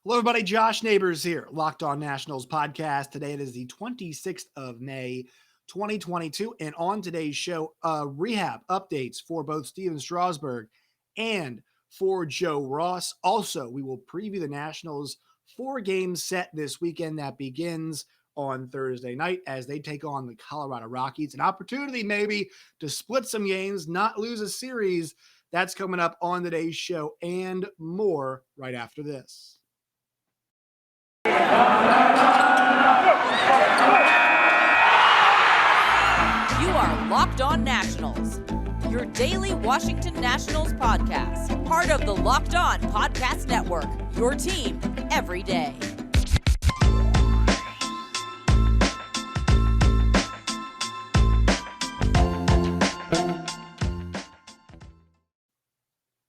Hello, everybody. Josh Neighbors here, Locked On Nationals podcast. Today it is the 26th of May, 2022. And on today's show, rehab updates for both Stephen Strasburg and for Joe Ross. Also, we will preview the Nationals' 4-game set this weekend that begins on Thursday night as they take on the Colorado Rockies. An opportunity maybe to split some games, not lose a series. That's coming up on today's show and more right after this. You are Locked On Nationals, your daily Washington Nationals podcast, part of the Locked On Podcast Network, your team every day.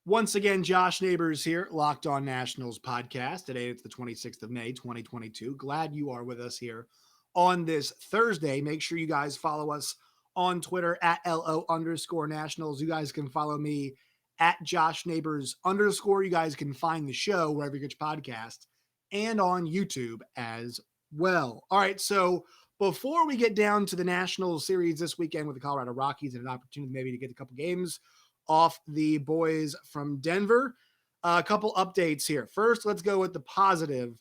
Once again, Josh Neighbors here, Locked On Nationals podcast. Today it's the 26th of May, 2022. Glad you are with us here on this Thursday. Make sure you guys follow us on Twitter at @LO_Nationals. You guys can follow me at Josh Neighbors _. You guys can find the show wherever you get your podcast and on YouTube as well. All right, so before we get down to the Nationals series this weekend with the Colorado Rockies and an opportunity maybe to get a couple games off the boys from Denver. A couple updates here. First, let's go with the positive,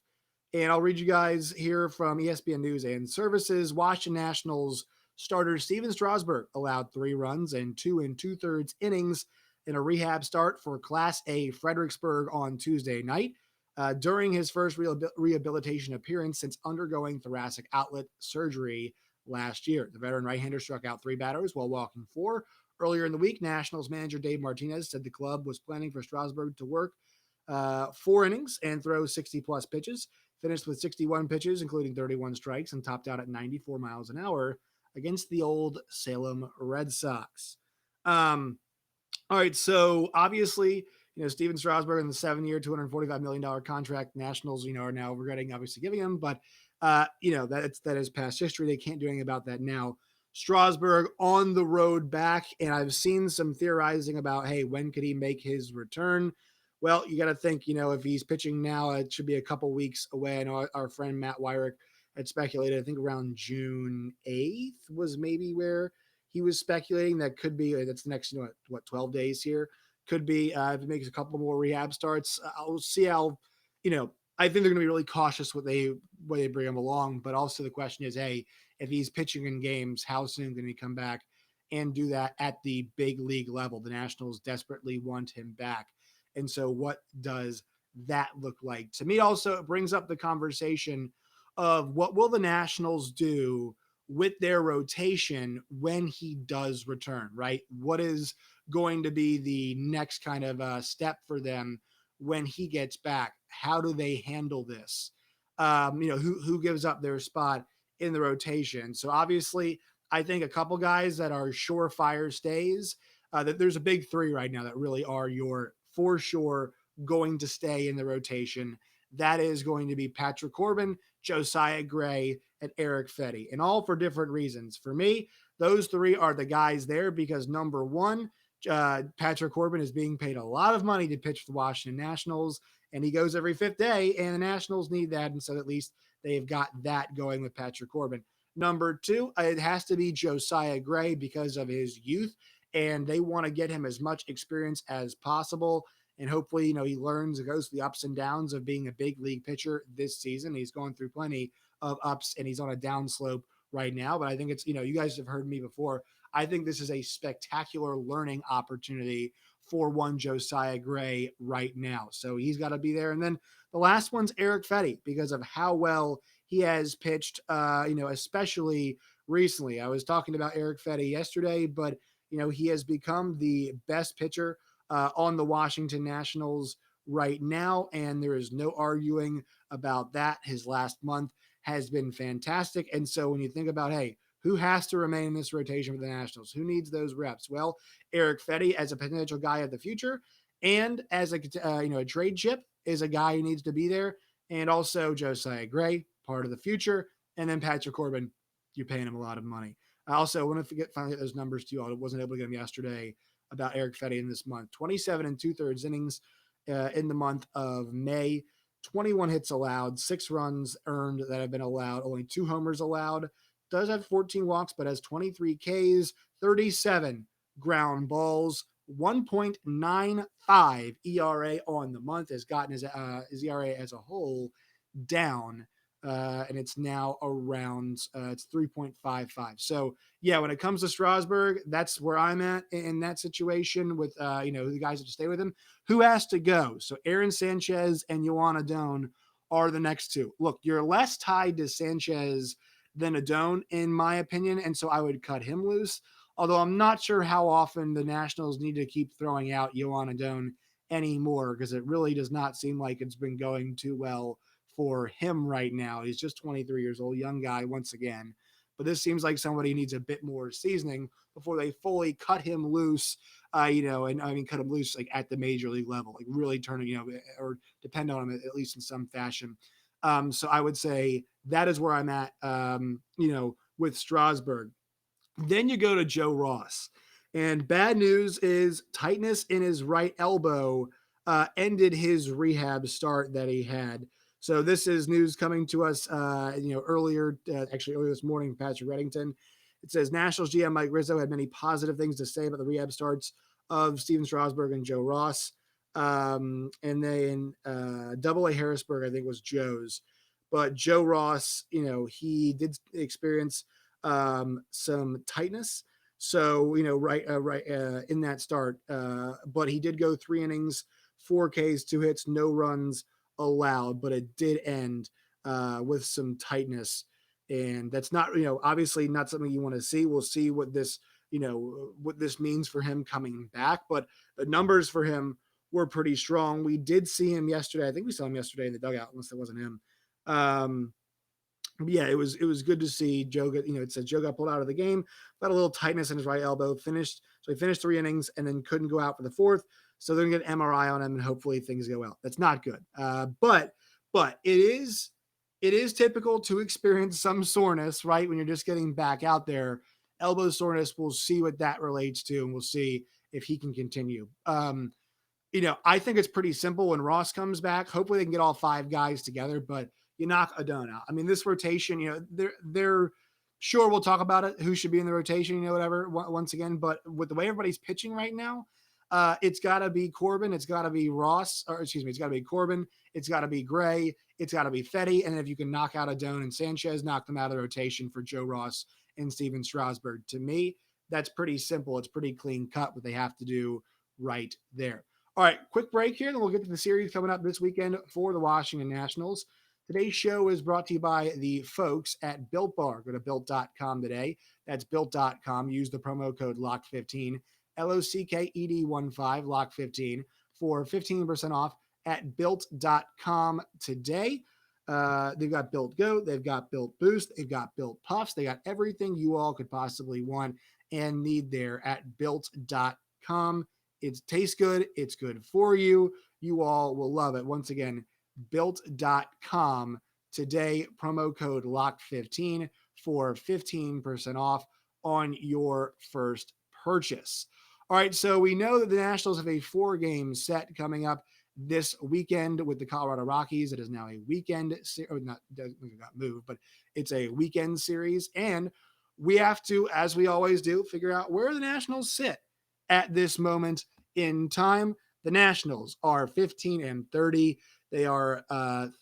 and I'll read you guys here from ESPN News and Services. Washington Nationals starter Stephen Strasburg allowed 3 runs and 2 2/3 innings in a rehab start for Class A Fredericksburg on Tuesday night during his first rehabilitation appearance since undergoing thoracic outlet surgery last year. The veteran right-hander struck out 3 batters while walking 4. Earlier in the week, Nationals manager Dave Martinez said the club was planning for Strasburg to work 4 innings and throw 60-plus pitches, finished with 61 pitches, including 31 strikes, and topped out at 94 miles an hour against the old Salem Red Sox. All right, so obviously, Stephen Strasburg in the 7-year, $245 million contract, Nationals, are now regretting obviously giving him, but, that is past history. They can't do anything about that now. Strasburg on the road back, and I've seen some theorizing about, hey, when could he make his return? Well, you got to think, if he's pitching now, it should be a couple weeks away. I know our friend Matt Wyrick had speculated, I think around June 8th was maybe where he was speculating. That could be, that's the next, 12 days here. Could be, if he makes a couple more rehab starts. I'll see how, I think they're going to be really cautious when they bring him along. But also the question is, hey, if he's pitching in games, how soon can he come back and do that at the big league level? The Nationals desperately want him back. And so what does that look like? To me, also, it brings up the conversation of what will the Nationals do with their rotation when he does return, right? What is going to be the next kind of step for them when he gets back? How do they handle this? Who gives up their spot in the rotation? So obviously, I think a couple guys that are surefire stays. That there's a big 3 right now that really are your for sure going to stay in the rotation. That is going to be Patrick Corbin, Josiah Gray, and Eric Fetty, and all for different reasons. For me, those 3 are the guys there because number one, Patrick Corbin is being paid a lot of money to pitch for the Washington Nationals, and he goes every 5th day, and the Nationals need that, and so at least they've got that going with Patrick Corbin. Number 2, it has to be Josiah Gray because of his youth, and they want to get him as much experience as possible, and hopefully, he learns and goes through the ups and downs of being a big league pitcher this season. He's gone through plenty of ups, and he's on a downslope right now, but I think it's, you guys have heard me before. I think this is a spectacular learning opportunity for one Josiah Gray right now. So he's got to be there. And then the last one's Eric Fetty because of how well he has pitched, especially recently. I was talking about Eric Fetty yesterday, but, he has become the best pitcher on the Washington Nationals right now, and there is no arguing about that. His last month has been fantastic. And so when you think about, hey, who has to remain in this rotation for the Nationals? Who needs those reps? Well, Eric Fetty as a potential guy of the future and as a trade chip is a guy who needs to be there. And also Josiah Gray, part of the future. And then Patrick Corbin, you're paying him a lot of money. I also want to finally get those numbers to you. I wasn't able to get them yesterday about Eric Fetty in this month. 27 2/3 innings in the month of May. 21 hits allowed, 6 runs earned that have been allowed, only 2 homers allowed. Does have 14 walks, but has 23 Ks, 37 ground balls, 1.95 ERA on the month. Has gotten his ERA as a whole down, and it's now around it's 3.55. So yeah, when it comes to Strasberg, that's where I'm at in that situation with the guys that stay with him. Who has to go? So Aaron Sanchez and Yohan Adon are the next two. Look, you're less tied to Sanchez than Adon, in my opinion, and so I would cut him loose. Although I'm not sure how often the Nationals need to keep throwing out Yohan Adon anymore, because it really does not seem like it's been going too well for him right now. He's just 23 years old, young guy once again. But this seems like somebody needs a bit more seasoning before they fully cut him loose, and I mean, cut him loose like at the major league level, like really turn him, or depend on him at least in some fashion. So I would say that is where I'm at, with Strasburg. Then you go to Joe Ross. And bad news is tightness in his right elbow ended his rehab start that he had. So this is news coming to us, earlier this morning, Patrick Reddington. It says Nationals GM Mike Rizzo had many positive things to say about the rehab starts of Stephen Strasburg and Joe Ross. And then Double A Harrisburg, I think, was Joe's. But Joe Ross, he did experience some tightness. So, right in that start, but he did go 3 innings, 4 Ks, 2 hits, no runs allowed, but it did end with some tightness. And that's not, obviously not something you want to see. We'll see what this means for him coming back, but the numbers for him were pretty strong. We did see him yesterday. I think we saw him yesterday in the dugout, unless it wasn't him. Yeah, it was good to see Joe get, it says Joe got pulled out of the game, got a little tightness in his right elbow, so he finished 3 innings and then couldn't go out for the 4th. So they're gonna get an MRI on him and hopefully things go well. That's not good. But it is typical to experience some soreness, right? When you're just getting back out there, elbow soreness, we'll see what that relates to, and we'll see if he can continue. I think it's pretty simple when Ross comes back. Hopefully they can get all 5 guys together, but you knock Adon out. I mean, this rotation, they're sure we'll talk about it, who should be in the rotation, whatever, once again. But with the way everybody's pitching right now, it's got to be Corbin. It's got to be Ross, or excuse me, it's got to be Corbin. It's got to be Gray. It's got to be Fetty. And if you can knock out Adon and Sanchez, knock them out of the rotation for Joe Ross and Stephen Strasburg. To me, that's pretty simple. It's pretty clean cut what they have to do right there. All right, quick break here, then we'll get to the series coming up this weekend for the Washington Nationals. Today's show is brought to you by the folks at Built Bar. Go to built.com today. That's built.com. Use the promo code LOCK15, LOCKED15, LOCK15 for 15% off at built.com today. They've got Built Goat, they've got Built Boost, they've got Built Puffs. They got everything you all could possibly want and need there at built.com. It tastes good. It's good for you. You all will love it. Once again, built.com today, promo code LOCK15 for 15% off on your first purchase. All right, so we know that the Nationals have a 4-game set coming up this weekend with the Colorado Rockies. It is now a weekend, not got moved, but it's a weekend series. And we have to, as we always do, figure out where the Nationals sit at this moment in time. The Nationals are 15-30. They are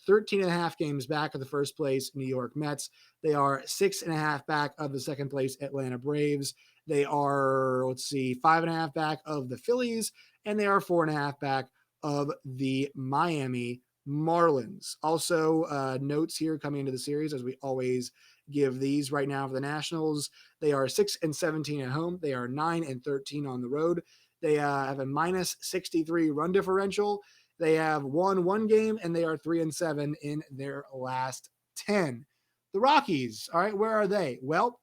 13 and a half games back of the first place New York Mets. They are 6.5 back of the second place Atlanta Braves. They are, 5.5 back of the Phillies, and they are 4.5 back of the Miami Marlins. Also, notes here coming into the series, as we always give these right now for the Nationals. They are 6-17 at home. They are 9-13 on the road. They have a minus 63 run differential. They have won 1 game, and they are 3-7 in their last 10. The Rockies, all right, where are they? Well,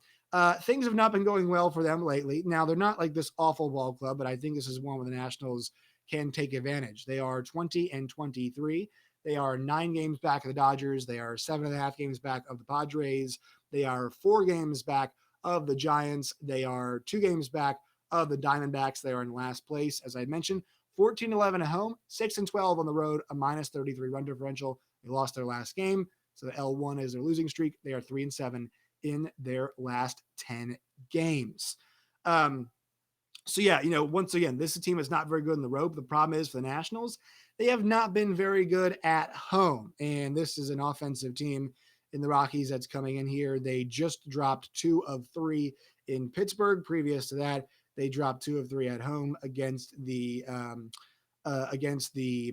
things have not been going well for them lately. Now, they're not like this awful ball club, but I think this is one where the Nationals can take advantage. They are 20-23. They are 9 games back of the Dodgers. They are 7.5 games back of the Padres. They are 4 games back of the Giants. They are 2 games back of the Diamondbacks. They are in last place, as I mentioned. 14-11 at home, 6-12 on the road, a -33 run differential. They lost their last game, so the L1 is their losing streak. They are 3-7 in their last 10 games. So yeah, once again, this team is not very good in the road. The problem is for the Nationals, they have not been very good at home. And this is an offensive team in the Rockies that's coming in here. They just dropped 2 of 3 in Pittsburgh. Previous to that, they dropped 2 of 3 at home against the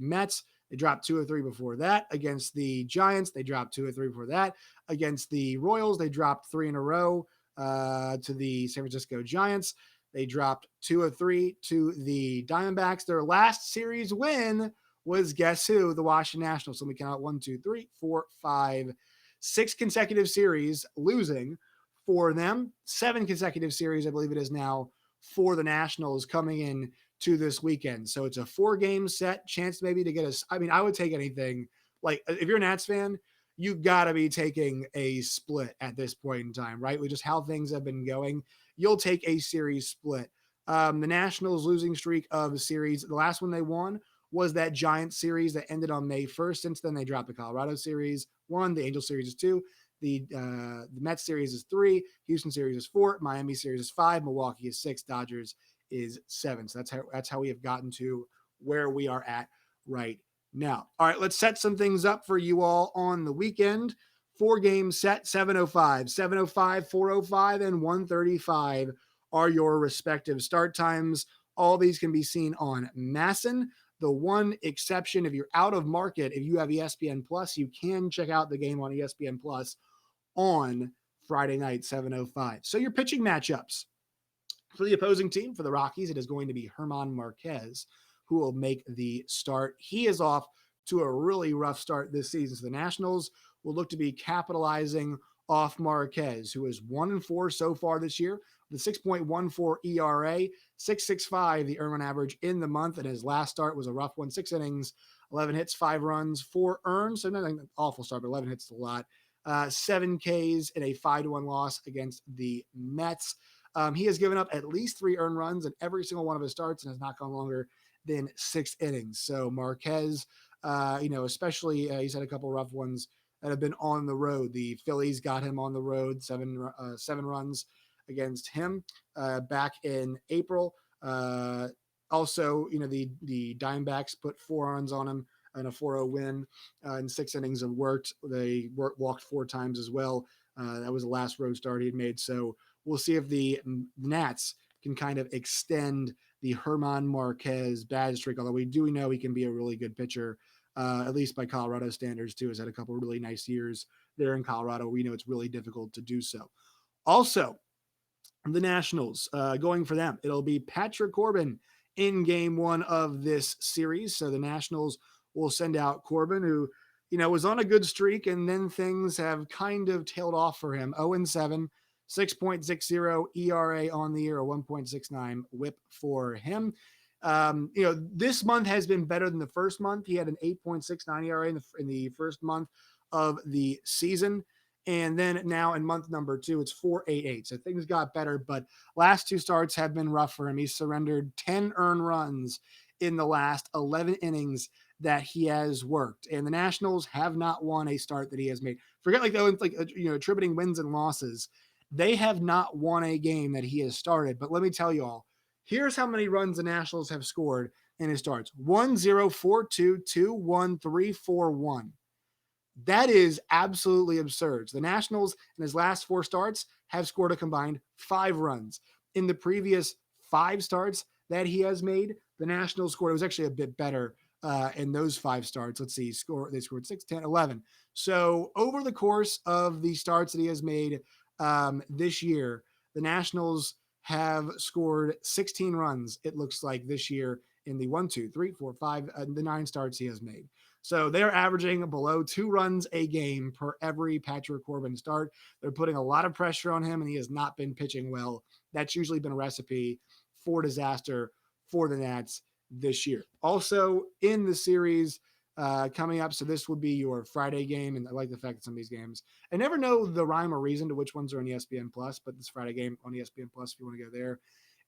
Mets. They dropped 2 of 3 before that against the Giants. They dropped 2 of 3 before that against the Royals. They dropped 3 in a row to the San Francisco Giants. They dropped 2 of 3 to the Diamondbacks. Their last series win was, guess who? The Washington Nationals. So we count 1, 2, 3, 4, 5, 6 consecutive series losing for them. 7 consecutive series, I believe it is now, for the Nationals coming in to this weekend. So it's a 4-game set, chance maybe to get us. I mean, I would take anything. Like, if you're a Nats fan, you got to be taking a split at this point in time, right? With just how things have been going, you'll take a series split. The Nationals losing streak of a series, the last one they won was that Giants series that ended on May 1st. Since then, they dropped the Colorado series 1, the Angel series is 2, the Mets series is 3, Houston series is 4, Miami series is 5, Milwaukee is 6, Dodgers is 7. So that's how we have gotten to where we are at right now. All right, let's set some things up for you all on the weekend. 4-game set, 7:05, 7:05, 4:05, and 1:35 are your respective start times. All these can be seen on MASN. The one exception, if you're out of market, if you have ESPN Plus, you can check out the game on ESPN Plus on Friday night, 7:05. So your pitching matchups. For the opposing team, for the Rockies, it is going to be German Marquez who will make the start. He is off to a really rough start this season. So the Nationals will look to be capitalizing off Marquez, who is 1-4 so far this year, with a 6.14 ERA, 6.65 the earned run average in the month. And his last start was a rough one, 6 innings, 11 hits, 5 runs, 4 earned. So not an awful start, but 11 hits is a lot. 7 Ks in a 5-1 loss against the Mets. He has given up at least 3 earned runs in every single one of his starts and has not gone longer than 6 innings. So Marquez, especially he's had a couple rough ones that have been on the road. The Phillies got him on the road, 7 runs against him back in April. Also, the Diamondbacks put 4 runs on him in a 4-0 win in 6 innings of worked. They walked 4 times as well. That was the last road start he had made. So we'll see if the Nats can kind of extend the German Marquez bad streak, although we do know he can be a really good pitcher, at least by Colorado standards too. Has had a couple of really nice years there in Colorado. We know it's really difficult to do so. Also, the Nationals, going for them, it'll be Patrick Corbin in game 1 of this series. So the Nationals will send out Corbin, who, was on a good streak, and then things have kind of tailed off for him. 0-7, 6.60 ERA on the year, a 1.69 whip for him. This month has been better than the first month. He had an 8.69 ERA in the first month of the season. And then now in month number 2, it's 4.88. So things got better, but last 2 starts have been rough for him. He surrendered 10 earned runs in the last 11 innings that he has worked. And the Nationals have not won a start that he has made. Forget attributing wins and losses. They have not won a game that he has started. But let me tell you all, here's how many runs the Nationals have scored in his starts. 1-0, 4-2, 2-1, 3-4-1. That is absolutely absurd. The Nationals in his last 4 starts have scored a combined 5 runs. In the previous 5 starts that he has made, the Nationals scored, it was actually a bit better in those 5 starts. Let's see, they scored 6, 10, 11. So over the course of the starts that he has made this year, the Nationals have scored 16 runs, it looks like, this year in the 1, 2, 3, 4, 5, the 9 starts he has made. So they're averaging below 2 runs a game per every Patrick Corbin start. They're putting a lot of pressure on him, and he has not been pitching well. That's usually been a recipe for disaster for the Nats this year. Also in the series coming up, so this would be your Friday game, and I like the fact that some of these games, I never know the rhyme or reason to which ones are on ESPN Plus, but this Friday game on ESPN Plus, if you want to go there,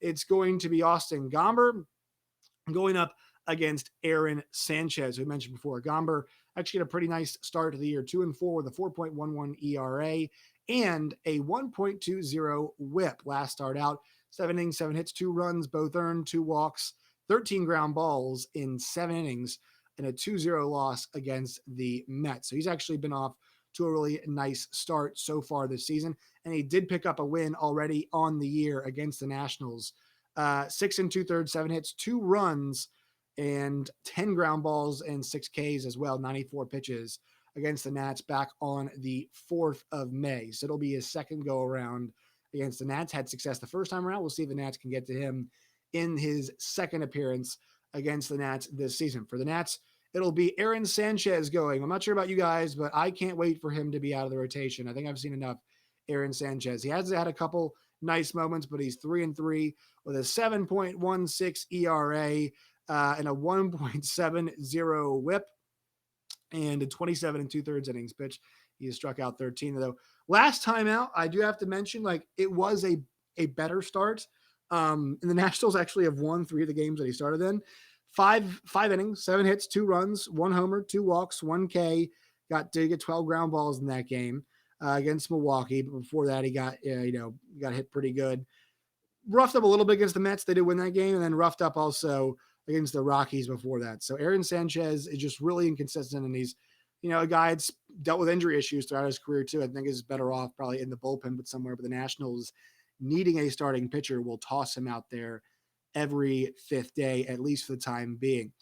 it's going to be Austin Gomber going up against Aaron Sanchez, who we mentioned before. Gomber actually had a pretty nice start to the year, 2-4 with a 4.11 ERA and a 1.20 whip last start out. 7 innings, 7 hits, 2 runs, both earned, 2 walks, 13 ground balls in 7 innings, and a 2-0 loss against the Mets. So he's actually been off to a really nice start so far this season. And he did pick up a win already on the year against the Nationals. 6 2/3, 7 hits, 2 runs, and 10 ground balls and 6 Ks as well, 94 pitches against the Nats back on the 4th of May. So it'll be his second go around against the Nats. Had success the first time around. We'll see if the Nats can get to him in his second appearance against the Nats this season. For the Nats, it'll be Aaron Sanchez going. I'm not sure about you guys, but I can't wait for him to be out of the rotation. I think I've seen enough Aaron Sanchez. He has had a couple nice moments, but he's 3-3 with a 7.16 ERA and a 1.70 whip and a 27 2/3 innings pitch. He has struck out 13 though. Last time out, I do have to mention, like, it was a better start. And the Nationals actually have won 3 of the games that he started in. Five innings, 7 hits, 2 runs, 1 homer, 2 walks, 1 K. Did get 12 ground balls in that game against Milwaukee. But before that, he got hit pretty good. Roughed up a little bit against the Mets. They did win that game, and then roughed up also against the Rockies before that. So Aaron Sanchez is just really inconsistent, and he's, a guy that's dealt with injury issues throughout his career too. I think is better off probably in the bullpen, but somewhere. But the Nationals, needing a starting pitcher, will toss him out there every 5th day, at least for the time being.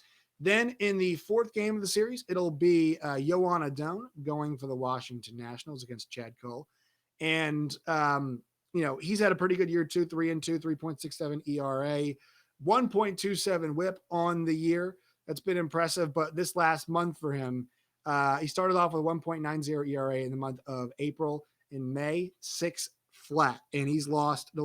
Then in the 4th game of the series, it'll be Yohan Adon going for the Washington Nationals against Chad Cole. And, he's had a pretty good year too, 3-2, 3.67 ERA, 1.27 whip on the year. That's been impressive. But this last month for him, he started off with 1.90 ERA in the month of April. In May, 6 flat. And they've lost the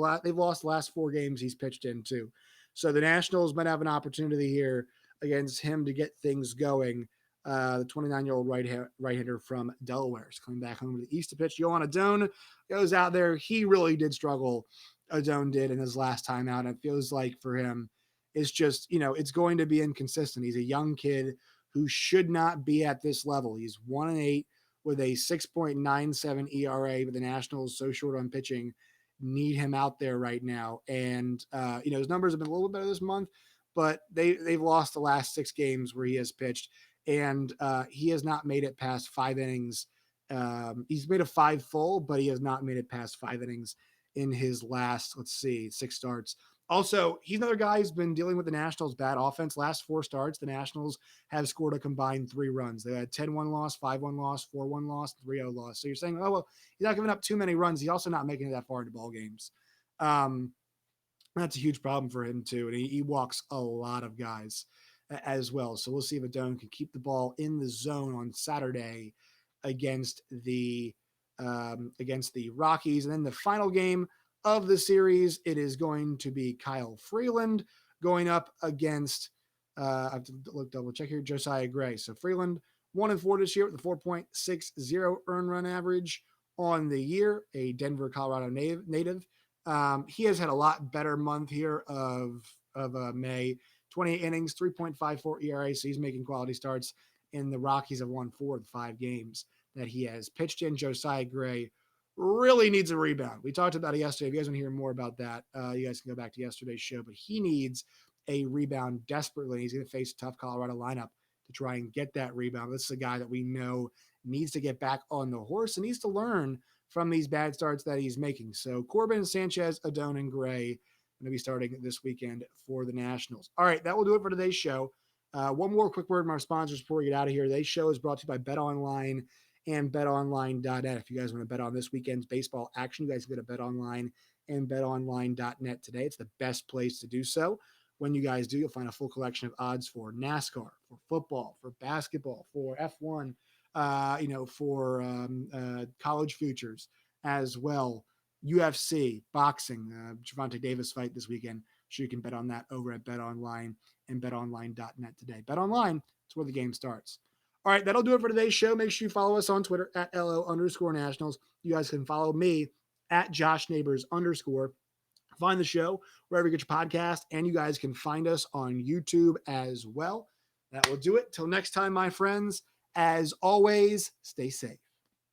last 4 games he's pitched in too. So the Nationals might have an opportunity here against him to get things going. The 29-year-old right-hander from Delaware is coming back home to the East to pitch. Yohan Adon goes out there. He really did struggle. Adon did in his last time out. It feels like for him, it's just, it's going to be inconsistent. He's a young kid who should not be at this level. He's 1-8 with a 6.97 ERA, but the Nationals so short on pitching need him out there right now. And, his numbers have been a little bit better this month, but they've lost the last 6 games where he has pitched, and he has not made it past 5 innings. He's made a 5 full, but he has not made it past 5 innings in his last, 6 starts. Also, he's another guy who's been dealing with the Nationals' bad offense. Last 4 starts, the Nationals have scored a combined 3 runs. They had 10-1 loss, 5-1 loss, 4-1 loss, 3-0 loss. So you're saying, oh, well, he's not giving up too many runs. He's also not making it that far into ball games. That's a huge problem for him too. And he walks a lot of guys as well. So we'll see if Adon can keep the ball in the zone on Saturday against the Rockies. And then the final game of the series, it is going to be Kyle Freeland going up against, I have to double check here, Josiah Gray. So Freeland 1-4 this year with a 4.60 earned run average on the year, a Denver, Colorado native. He has had a lot better month here of May. 28 innings, 3.54 ERA. So he's making quality starts. And the Rockies have won 4 of the 5 games that he has pitched in. Josiah Gray really needs a rebound. We talked about it yesterday. If you guys want to hear more about that, you guys can go back to yesterday's show. But he needs a rebound desperately. He's going to face a tough Colorado lineup to try and get that rebound. This is a guy that we know needs to get back on the horse and needs to learn from these bad starts that he's making. So Corbin, Sanchez, Adon, and Gray going to be starting this weekend for the Nationals. All right, that will do it for today's show. One more quick word from our sponsors before we get out of here. Today's show is brought to you by BetOnline and BetOnline.net. If you guys want to bet on this weekend's baseball action, you guys can go to BetOnline and BetOnline.net today. It's the best place to do so. When you guys do, you'll find a full collection of odds for NASCAR, for football, for basketball, for F1, for college futures as well. UFC, boxing, Gervonta Davis fight this weekend. So you can bet on that over at BetOnline and BetOnline.net today. BetOnline, it's where the game starts. All right, that'll do it for today's show. Make sure you follow us on Twitter at LO_Nationals. You guys can follow me at JoshNeighbors_. Find the show wherever you get your podcast. And you guys can find us on YouTube as well. That will do it. Till next time, my friends. As always, stay safe.